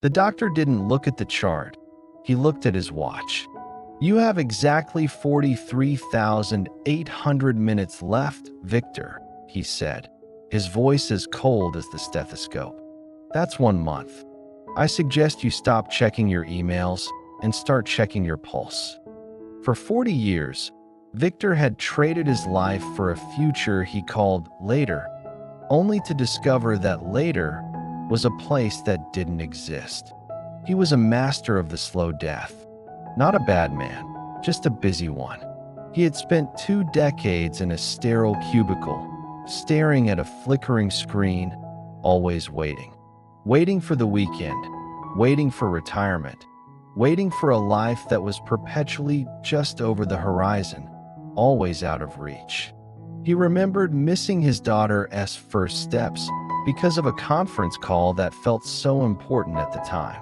The doctor didn't look at the chart. He looked at his watch. "You have exactly 43,800 minutes left, Victor," he said, his voice as cold as the stethoscope. "That's 1 month. I suggest you stop checking your emails and start checking your pulse." For 40 years, Victor had traded his life for a future he called later, only to discover that later was a place that didn't exist. He was a master of the slow death. Not a bad man, just a busy one. He had spent 2 decades in a sterile cubicle, staring at a flickering screen, always waiting. Waiting for the weekend, waiting for retirement, waiting for a life that was perpetually just over the horizon, always out of reach. He remembered missing his daughter's first steps because of a conference call that felt so important at the time.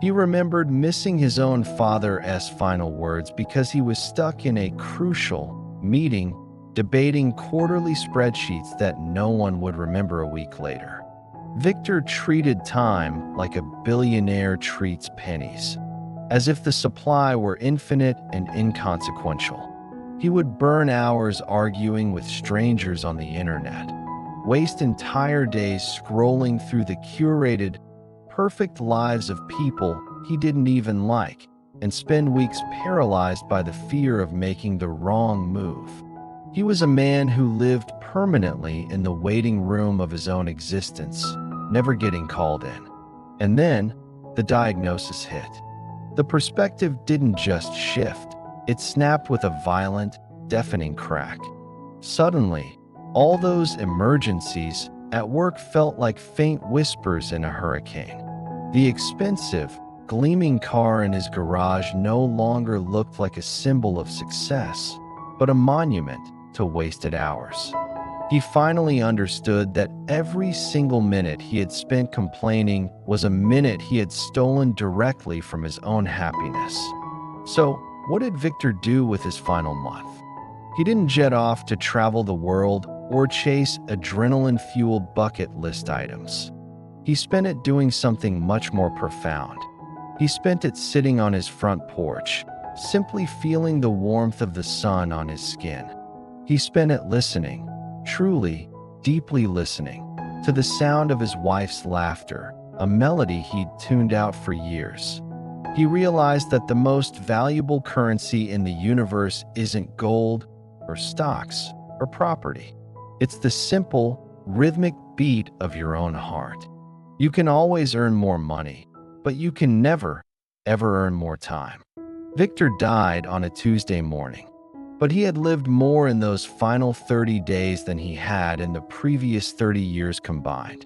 He remembered missing his own father's final words because he was stuck in a crucial meeting debating quarterly spreadsheets that no one would remember a week later. Victor treated time like a billionaire treats pennies, as if the supply were infinite and inconsequential. He would burn hours arguing with strangers on the internet, waste entire days scrolling through the curated, perfect lives of people he didn't even like, and spend weeks paralyzed by the fear of making the wrong move. He was a man who lived permanently in the waiting room of his own existence, never getting called in. And then, the diagnosis hit. The perspective didn't just shift, it snapped with a violent, deafening crack. Suddenly, all those emergencies at work felt like faint whispers in a hurricane. The expensive, gleaming car in his garage no longer looked like a symbol of success, but a monument to wasted hours. He finally understood that every single minute he had spent complaining was a minute he had stolen directly from his own happiness. So, what did Victor do with his final month? He didn't jet off to travel the world or chase adrenaline-fueled bucket list items. He spent it doing something much more profound. He spent it sitting on his front porch, simply feeling the warmth of the sun on his skin. He spent it listening, truly, deeply listening, to the sound of his wife's laughter, a melody he'd tuned out for years. He realized that the most valuable currency in the universe isn't gold or stocks or property. It's the simple, rhythmic beat of your own heart. You can always earn more money, but you can never, ever earn more time. Victor died on a Tuesday morning, but he had lived more in those final 30 days than he had in the previous 30 years combined.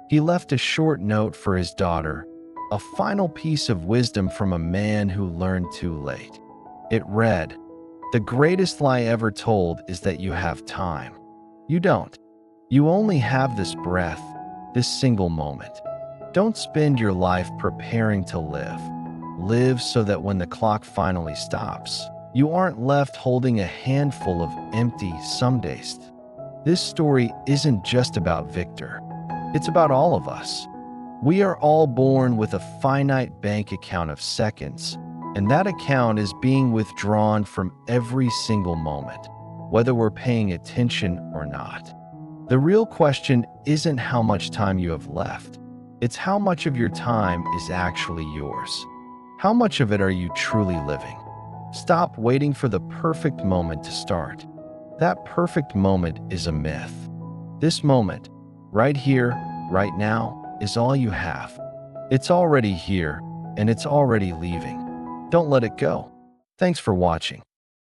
He left a short note for his daughter, a final piece of wisdom from a man who learned too late. It read, "The greatest lie ever told is that you have time. You don't. You only have this breath, this single moment. Don't spend your life preparing to live. Live so that when the clock finally stops, you aren't left holding a handful of empty somedays." This story isn't just about Victor. It's about all of us. We are all born with a finite bank account of seconds, and that account is being withdrawn from every single moment, whether we're paying attention or not. The real question isn't how much time you have left. It's how much of your time is actually yours. How much of it are you truly living? Stop waiting for the perfect moment to start. That perfect moment is a myth. This moment, right here, right now, is all you have. It's already here, and it's already leaving. Don't let it go. Thanks for watching.